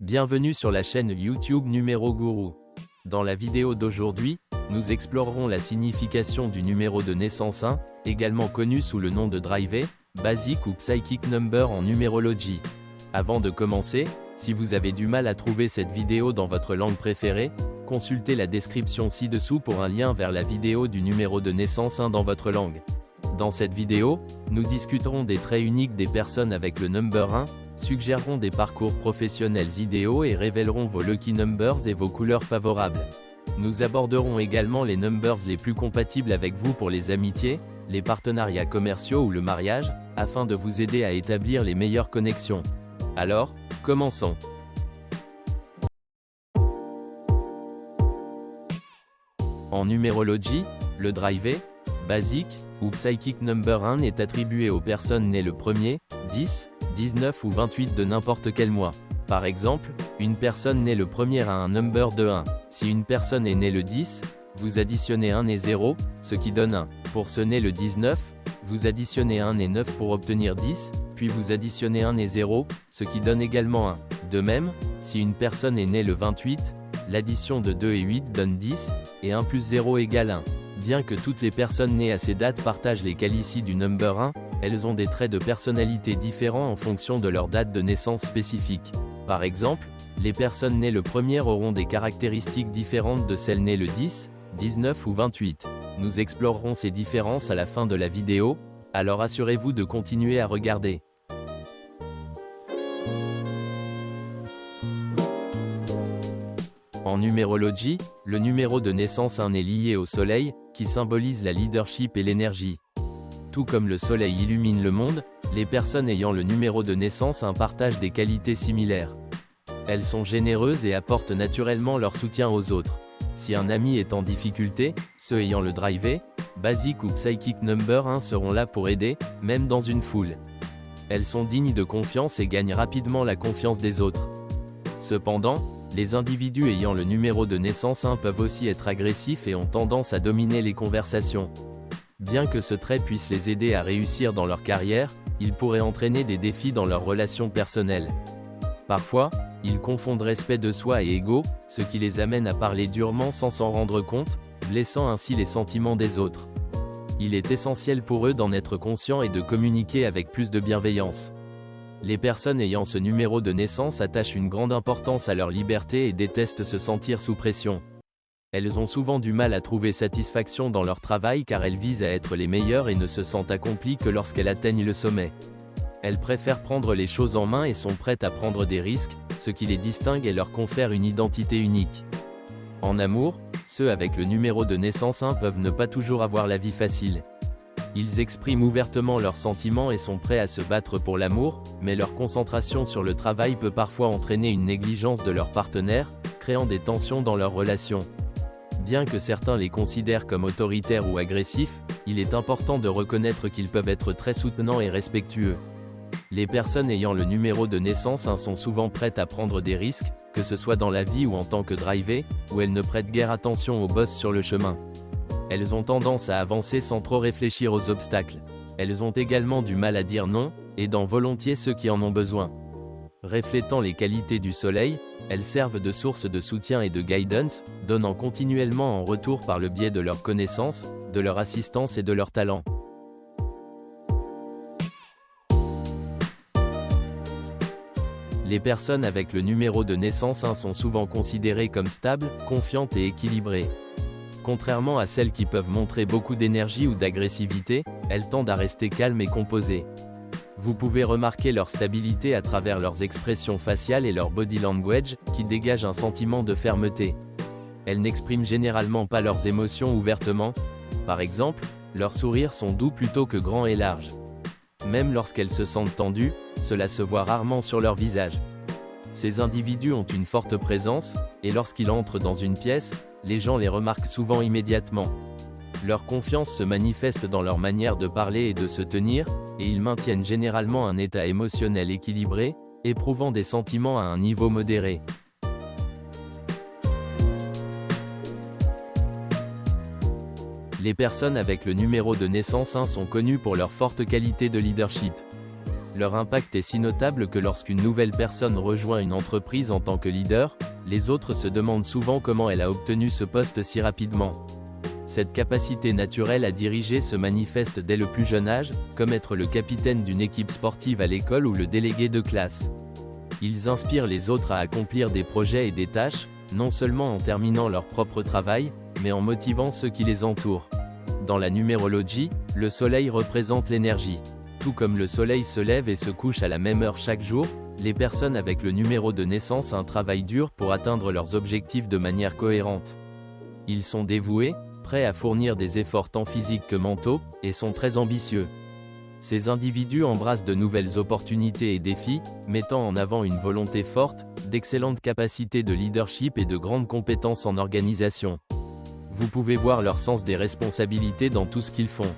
Bienvenue sur la chaîne YouTube Numéro Gourou. Dans la vidéo d'aujourd'hui, nous explorerons la signification du numéro de naissance 1, également connu sous le nom de drivé, basic ou psychic number en numérologie. Avant de commencer, si vous avez du mal à trouver cette vidéo dans votre langue préférée, consultez la description ci-dessous pour un lien vers la vidéo du numéro de naissance 1 dans votre langue. Dans cette vidéo, nous discuterons des traits uniques des personnes avec le number 1, suggérerons des parcours professionnels idéaux et révélerons vos lucky numbers et vos couleurs favorables. Nous aborderons également les numbers les plus compatibles avec vous pour les amitiés, les partenariats commerciaux ou le mariage, afin de vous aider à établir les meilleures connexions. Alors, commençons. En numérologie, le drivé, basic, ou psychic number 1 est attribué aux personnes nées le 1er, 10, 19 ou 28 de n'importe quel mois. Par exemple, une personne née le 1er a un number de 1. Si une personne est née le 10, vous additionnez 1 et 0, ce qui donne 1. Pour ceux nés le 19, vous additionnez 1 et 9 pour obtenir 10, puis vous additionnez 1 et 0, ce qui donne également 1. De même, si une personne est née le 28, l'addition de 2 et 8 donne 10, et 1 plus 0 égale 1. Bien que toutes les personnes nées à ces dates partagent les qualités du number 1, elles ont des traits de personnalité différents en fonction de leur date de naissance spécifique. Par exemple, les personnes nées le 1er auront des caractéristiques différentes de celles nées le 10, 19 ou 28. Nous explorerons ces différences à la fin de la vidéo, alors assurez-vous de continuer à regarder. En numérologie, le numéro de naissance 1 est lié au soleil, qui symbolise la leadership et l'énergie. Tout comme le soleil illumine le monde, les personnes ayant le numéro de naissance 1 partagent des qualités similaires. Elles sont généreuses et apportent naturellement leur soutien aux autres. Si un ami est en difficulté, ceux ayant le drivé, basic ou psychic number 1 seront là pour aider, même dans une foule. Elles sont dignes de confiance et gagnent rapidement la confiance des autres. Cependant, les individus ayant le numéro de naissance 1 peuvent aussi être agressifs et ont tendance à dominer les conversations. Bien que ce trait puisse les aider à réussir dans leur carrière, il pourrait entraîner des défis dans leurs relations personnelles. Parfois, ils confondent respect de soi et ego, ce qui les amène à parler durement sans s'en rendre compte, blessant ainsi les sentiments des autres. Il est essentiel pour eux d'en être conscients et de communiquer avec plus de bienveillance. Les personnes ayant ce numéro de naissance attachent une grande importance à leur liberté et détestent se sentir sous pression. Elles ont souvent du mal à trouver satisfaction dans leur travail car elles visent à être les meilleures et ne se sentent accomplies que lorsqu'elles atteignent le sommet. Elles préfèrent prendre les choses en main et sont prêtes à prendre des risques, ce qui les distingue et leur confère une identité unique. En amour, ceux avec le numéro de naissance 1 peuvent ne pas toujours avoir la vie facile. Ils expriment ouvertement leurs sentiments et sont prêts à se battre pour l'amour, mais leur concentration sur le travail peut parfois entraîner une négligence de leur partenaire, créant des tensions dans leur relation. Bien que certains les considèrent comme autoritaires ou agressifs, il est important de reconnaître qu'ils peuvent être très soutenants et respectueux. Les personnes ayant le numéro de naissance 1 sont souvent prêtes à prendre des risques, que ce soit dans la vie ou en tant que drivé, où elles ne prêtent guère attention aux bosses sur le chemin. Elles ont tendance à avancer sans trop réfléchir aux obstacles. Elles ont également du mal à dire non, aidant volontiers ceux qui en ont besoin. Reflétant les qualités du soleil, elles servent de source de soutien et de guidance, donnant continuellement en retour par le biais de leurs connaissances, de leur assistance et de leur talent. Les personnes avec le numéro de naissance 1 sont souvent considérées comme stables, confiantes et équilibrées. Contrairement à celles qui peuvent montrer beaucoup d'énergie ou d'agressivité, elles tendent à rester calmes et composées. Vous pouvez remarquer leur stabilité à travers leurs expressions faciales et leur body language, qui dégagent un sentiment de fermeté. Elles n'expriment généralement pas leurs émotions ouvertement. Par exemple, leurs sourires sont doux plutôt que grands et larges. Même lorsqu'elles se sentent tendues, cela se voit rarement sur leur visage. Ces individus ont une forte présence, et lorsqu'ils entrent dans une pièce, les gens les remarquent souvent immédiatement. Leur confiance se manifeste dans leur manière de parler et de se tenir, et ils maintiennent généralement un état émotionnel équilibré, éprouvant des sentiments à un niveau modéré. Les personnes avec le numéro de naissance 1 sont connues pour leur forte qualité de leadership. Leur impact est si notable que lorsqu'une nouvelle personne rejoint une entreprise en tant que leader, les autres se demandent souvent comment elle a obtenu ce poste si rapidement. Cette capacité naturelle à diriger se manifeste dès le plus jeune âge, comme être le capitaine d'une équipe sportive à l'école ou le délégué de classe. Ils inspirent les autres à accomplir des projets et des tâches, non seulement en terminant leur propre travail, mais en motivant ceux qui les entourent. Dans la numérologie, le soleil représente l'énergie. Tout comme le soleil se lève et se couche à la même heure chaque jour, les personnes avec le numéro de naissance travaillent dur pour atteindre leurs objectifs de manière cohérente. Ils sont dévoués, prêts à fournir des efforts tant physiques que mentaux, et sont très ambitieux. Ces individus embrassent de nouvelles opportunités et défis, mettant en avant une volonté forte, d'excellentes capacités de leadership et de grandes compétences en organisation. Vous pouvez voir leur sens des responsabilités dans tout ce qu'ils font.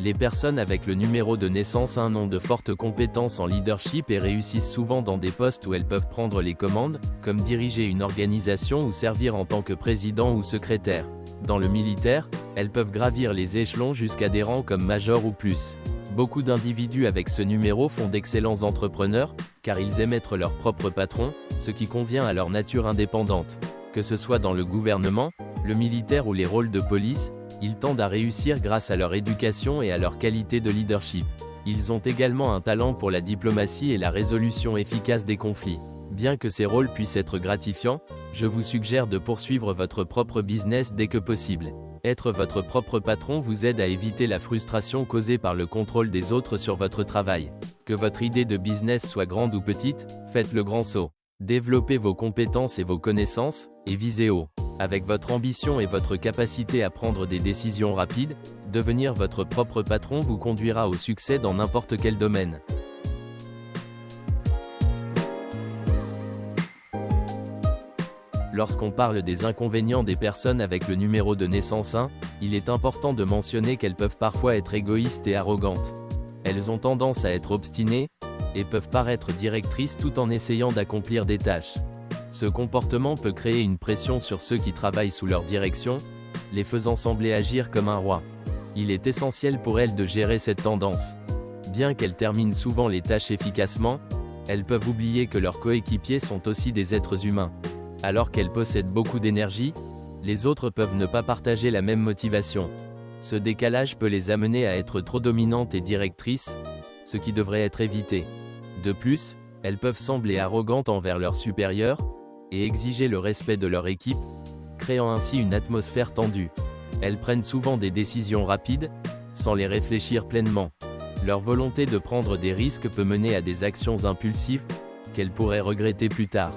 Les personnes avec le numéro de naissance 1 ont de fortes compétences en leadership et réussissent souvent dans des postes où elles peuvent prendre les commandes, comme diriger une organisation ou servir en tant que président ou secrétaire. Dans le militaire, elles peuvent gravir les échelons jusqu'à des rangs comme major ou plus. Beaucoup d'individus avec ce numéro font d'excellents entrepreneurs, car ils aiment être leur propre patron, ce qui convient à leur nature indépendante. Que ce soit dans le gouvernement, le militaire ou les rôles de police, ils tendent à réussir grâce à leur éducation et à leur qualité de leadership. Ils ont également un talent pour la diplomatie et la résolution efficace des conflits. Bien que ces rôles puissent être gratifiants, je vous suggère de poursuivre votre propre business dès que possible. Être votre propre patron vous aide à éviter la frustration causée par le contrôle des autres sur votre travail. Que votre idée de business soit grande ou petite, faites le grand saut. Développez vos compétences et vos connaissances, et visez haut. Avec votre ambition et votre capacité à prendre des décisions rapides, devenir votre propre patron vous conduira au succès dans n'importe quel domaine. Lorsqu'on parle des inconvénients des personnes avec le numéro de naissance 1, il est important de mentionner qu'elles peuvent parfois être égoïstes et arrogantes. Elles ont tendance à être obstinées, et peuvent paraître directrices tout en essayant d'accomplir des tâches. Ce comportement peut créer une pression sur ceux qui travaillent sous leur direction, les faisant sembler agir comme un roi. Il est essentiel pour elles de gérer cette tendance. Bien qu'elles terminent souvent les tâches efficacement, elles peuvent oublier que leurs coéquipiers sont aussi des êtres humains. Alors qu'elles possèdent beaucoup d'énergie, les autres peuvent ne pas partager la même motivation. Ce décalage peut les amener à être trop dominantes et directrices, ce qui devrait être évité. De plus, elles peuvent sembler arrogantes envers leurs supérieurs, et exiger le respect de leur équipe, créant ainsi une atmosphère tendue. Elles prennent souvent des décisions rapides, sans les réfléchir pleinement. Leur volonté de prendre des risques peut mener à des actions impulsives, qu'elles pourraient regretter plus tard.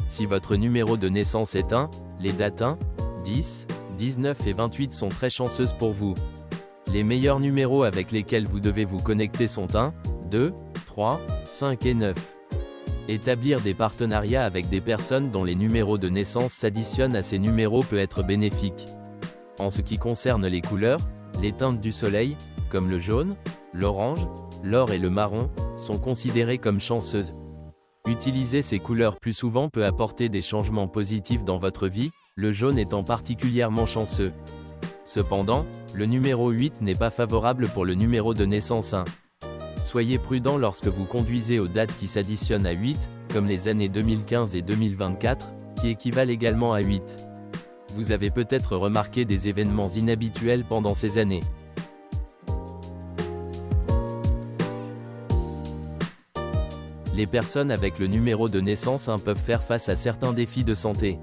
Si votre numéro de naissance est 1, les dates 1, 10, 19 et 28 sont très chanceuses pour vous. Les meilleurs numéros avec lesquels vous devez vous connecter sont 1, 2, 3, 5 et 9. Établir des partenariats avec des personnes dont les numéros de naissance s'additionnent à ces numéros peut être bénéfique. En ce qui concerne les couleurs, les teintes du soleil, comme le jaune, l'orange, l'or et le marron, sont considérées comme chanceuses. Utiliser ces couleurs plus souvent peut apporter des changements positifs dans votre vie, le jaune étant particulièrement chanceux. Cependant, le numéro 8 n'est pas favorable pour le numéro de naissance 1. Soyez prudent lorsque vous conduisez aux dates qui s'additionnent à 8, comme les années 2015 et 2024, qui équivalent également à 8. Vous avez peut-être remarqué des événements inhabituels pendant ces années. Les personnes avec le numéro de naissance 1 peuvent faire face à certains défis de santé.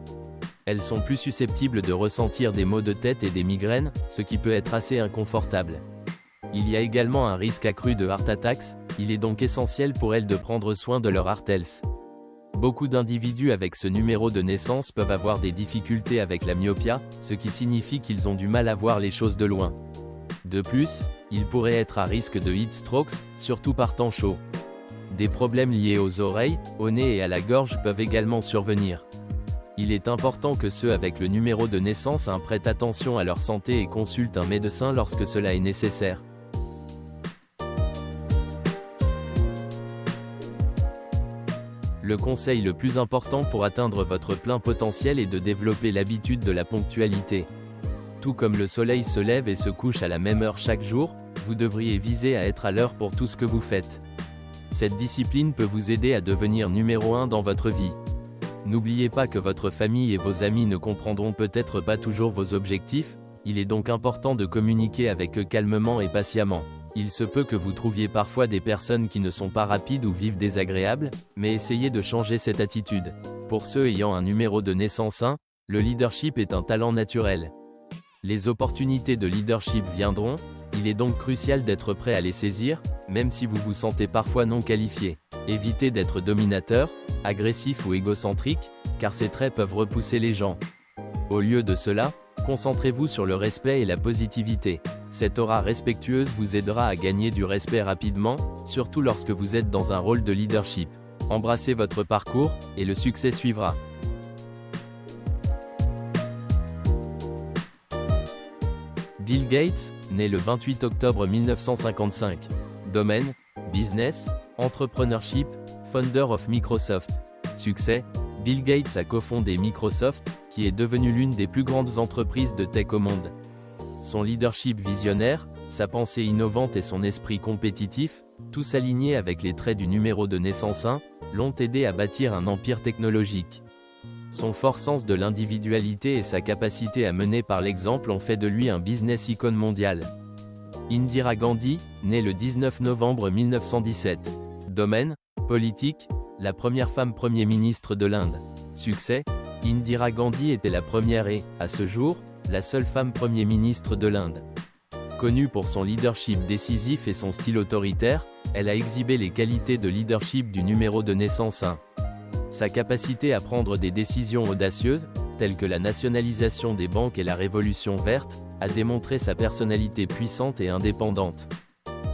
Elles sont plus susceptibles de ressentir des maux de tête et des migraines, ce qui peut être assez inconfortable. Il y a également un risque accru de heart attacks, il est donc essentiel pour elles de prendre soin de leur heart health. Beaucoup d'individus avec ce numéro de naissance peuvent avoir des difficultés avec la myopia, ce qui signifie qu'ils ont du mal à voir les choses de loin. De plus, ils pourraient être à risque de heat strokes, surtout par temps chaud. Des problèmes liés aux oreilles, au nez et à la gorge peuvent également survenir. Il est important que ceux avec le numéro de naissance 1 prêtent attention à leur santé et consultent un médecin lorsque cela est nécessaire. Le conseil le plus important pour atteindre votre plein potentiel est de développer l'habitude de la ponctualité. Tout comme le soleil se lève et se couche à la même heure chaque jour, vous devriez viser à être à l'heure pour tout ce que vous faites. Cette discipline peut vous aider à devenir numéro 1 dans votre vie. N'oubliez pas que votre famille et vos amis ne comprendront peut-être pas toujours vos objectifs, il est donc important de communiquer avec eux calmement et patiemment. Il se peut que vous trouviez parfois des personnes qui ne sont pas rapides ou vivent désagréables, mais essayez de changer cette attitude. Pour ceux ayant un numéro de naissance 1, le leadership est un talent naturel. Les opportunités de leadership viendront, il est donc crucial d'être prêt à les saisir, même si vous vous sentez parfois non qualifié. Évitez d'être dominateur, agressif ou égocentrique, car ces traits peuvent repousser les gens. Au lieu de cela, concentrez-vous sur le respect et la positivité. Cette aura respectueuse vous aidera à gagner du respect rapidement, surtout lorsque vous êtes dans un rôle de leadership. Embrassez votre parcours, et le succès suivra. Bill Gates, né le 28 octobre 1955. Domaine, business, entrepreneurship, founder of Microsoft. Succès, Bill Gates a cofondé Microsoft, qui est devenue l'une des plus grandes entreprises de tech au monde. Son leadership visionnaire, sa pensée innovante et son esprit compétitif, tous alignés avec les traits du numéro de naissance 1, l'ont aidé à bâtir un empire technologique. Son fort sens de l'individualité et sa capacité à mener par l'exemple ont fait de lui un business icône mondial. Indira Gandhi, née le 19 novembre 1917. Domaine, politique, la première femme Premier ministre de l'Inde. Succès, Indira Gandhi était la première et, à ce jour, la seule femme Premier ministre de l'Inde. Connue pour son leadership décisif et son style autoritaire, elle a exhibé les qualités de leadership du numéro de naissance 1. Sa capacité à prendre des décisions audacieuses, telles que la nationalisation des banques et la révolution verte, a démontré sa personnalité puissante et indépendante.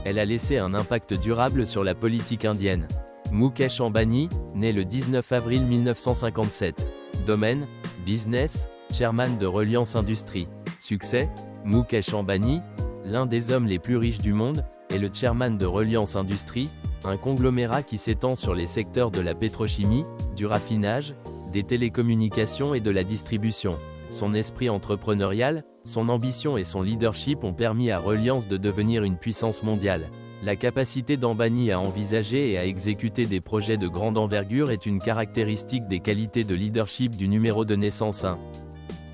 Elle a laissé un impact durable sur la politique indienne. Mukesh Ambani, né le 19 avril 1957. Domaine, business, chairman de Reliance Industries. Succès, Mukesh Ambani, l'un des hommes les plus riches du monde, est le chairman de Reliance Industries, un conglomérat qui s'étend sur les secteurs de la pétrochimie, du raffinage, des télécommunications et de la distribution. Son esprit entrepreneurial, son ambition et son leadership ont permis à Reliance de devenir une puissance mondiale. La capacité d'Ambani à envisager et à exécuter des projets de grande envergure est une caractéristique des qualités de leadership du numéro de naissance 1.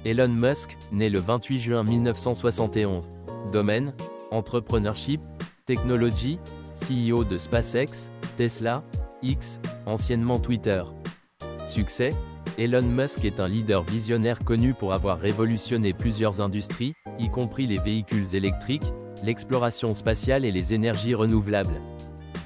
Elon Musk, né le 28 juin 1971. Domaine, entrepreneurship, technologie, CEO de SpaceX, Tesla, X, anciennement Twitter. Succès, Elon Musk est un leader visionnaire connu pour avoir révolutionné plusieurs industries, y compris les véhicules électriques, l'exploration spatiale et les énergies renouvelables.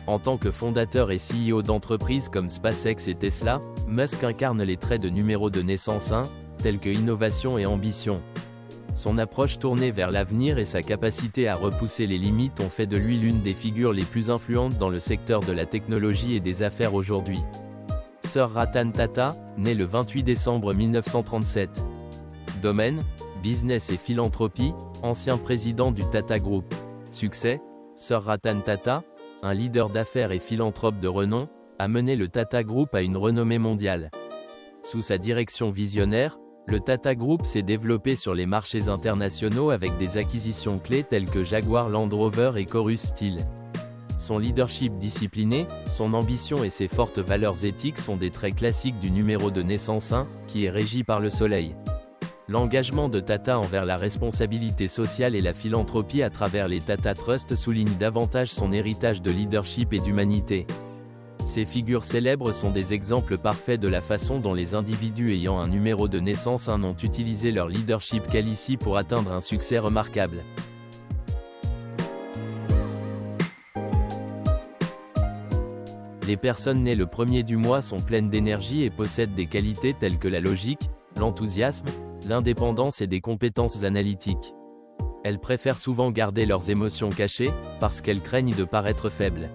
En tant que fondateur et CEO d'entreprises comme SpaceX et Tesla, Musk incarne les traits de numéro de naissance 1, tels que innovation et ambition. Son approche tournée vers l'avenir et sa capacité à repousser les limites ont fait de lui l'une des figures les plus influentes dans le secteur de la technologie et des affaires aujourd'hui. Sir Ratan Tata, né le 28 décembre 1937. Domaine, business et philanthropie, ancien président du Tata Group. Succès, Sir Ratan Tata, un leader d'affaires et philanthrope de renom, a mené le Tata Group à une renommée mondiale. Sous sa direction visionnaire, le Tata Group s'est développé sur les marchés internationaux avec des acquisitions clés telles que Jaguar Land Rover et Chorus Steel. Son leadership discipliné, son ambition et ses fortes valeurs éthiques sont des traits classiques du numéro de naissance 1, qui est régi par le soleil. L'engagement de Tata envers la responsabilité sociale et la philanthropie à travers les Tata Trust souligne davantage son héritage de leadership et d'humanité. Ces figures célèbres sont des exemples parfaits de la façon dont les individus ayant un numéro de naissance 1 ont utilisé leur leadership qualifié pour atteindre un succès remarquable. Les personnes nées le premier du mois sont pleines d'énergie et possèdent des qualités telles que la logique, l'enthousiasme, l'indépendance et des compétences analytiques. Elles préfèrent souvent garder leurs émotions cachées, parce qu'elles craignent de paraître faibles.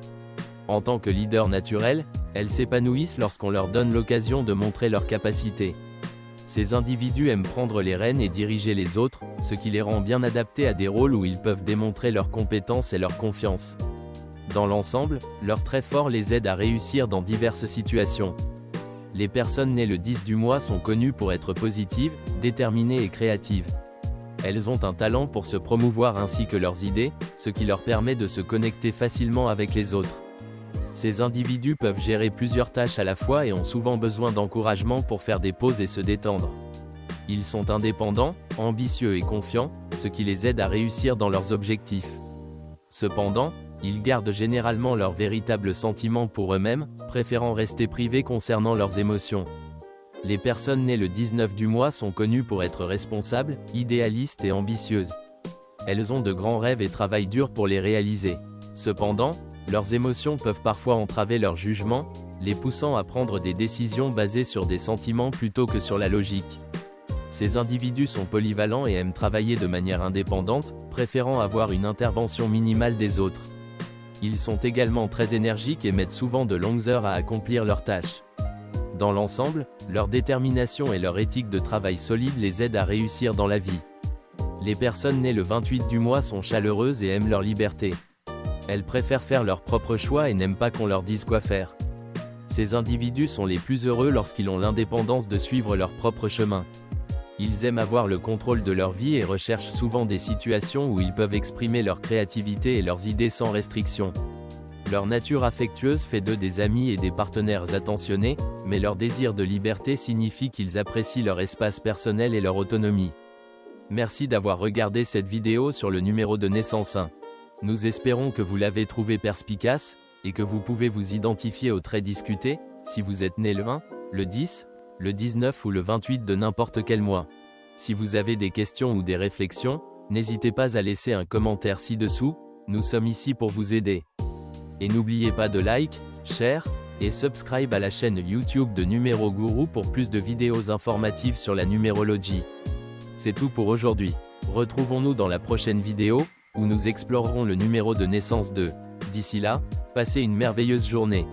En tant que leader naturel, elles s'épanouissent lorsqu'on leur donne l'occasion de montrer leurs capacités. Ces individus aiment prendre les rênes et diriger les autres, ce qui les rend bien adaptés à des rôles où ils peuvent démontrer leurs compétences et leur confiance. Dans l'ensemble, leurs traits forts les aident à réussir dans diverses situations. Les personnes nées le 10 du mois sont connues pour être positives, déterminées et créatives. Elles ont un talent pour se promouvoir ainsi que leurs idées, ce qui leur permet de se connecter facilement avec les autres. Ces individus peuvent gérer plusieurs tâches à la fois et ont souvent besoin d'encouragement pour faire des pauses et se détendre. Ils sont indépendants, ambitieux et confiants, ce qui les aide à réussir dans leurs objectifs. Cependant, ils gardent généralement leurs véritables sentiments pour eux-mêmes, préférant rester privés concernant leurs émotions. Les personnes nées le 19 du mois sont connues pour être responsables, idéalistes et ambitieuses. Elles ont de grands rêves et travaillent dur pour les réaliser. Cependant, leurs émotions peuvent parfois entraver leur jugement, les poussant à prendre des décisions basées sur des sentiments plutôt que sur la logique. Ces individus sont polyvalents et aiment travailler de manière indépendante, préférant avoir une intervention minimale des autres. Ils sont également très énergiques et mettent souvent de longues heures à accomplir leurs tâches. Dans l'ensemble, leur détermination et leur éthique de travail solide les aident à réussir dans la vie. Les personnes nées le 28 du mois sont chaleureuses et aiment leur liberté. Elles préfèrent faire leurs propres choix et n'aiment pas qu'on leur dise quoi faire. Ces individus sont les plus heureux lorsqu'ils ont l'indépendance de suivre leur propre chemin. Ils aiment avoir le contrôle de leur vie et recherchent souvent des situations où ils peuvent exprimer leur créativité et leurs idées sans restriction. Leur nature affectueuse fait d'eux des amis et des partenaires attentionnés, mais leur désir de liberté signifie qu'ils apprécient leur espace personnel et leur autonomie. Merci d'avoir regardé cette vidéo sur le numéro de naissance 1. Nous espérons que vous l'avez trouvé perspicace, et que vous pouvez vous identifier aux traits discutés, si vous êtes né le 1, le 10, le 19 ou le 28 de n'importe quel mois. Si vous avez des questions ou des réflexions, n'hésitez pas à laisser un commentaire ci-dessous, nous sommes ici pour vous aider. Et n'oubliez pas de like, share, et subscribe à la chaîne YouTube de Numéro Gourou pour plus de vidéos informatives sur la numérologie. C'est tout pour aujourd'hui. Retrouvons-nous dans la prochaine vidéo, où nous explorerons le numéro de naissance 2. D'ici là, passez une merveilleuse journée.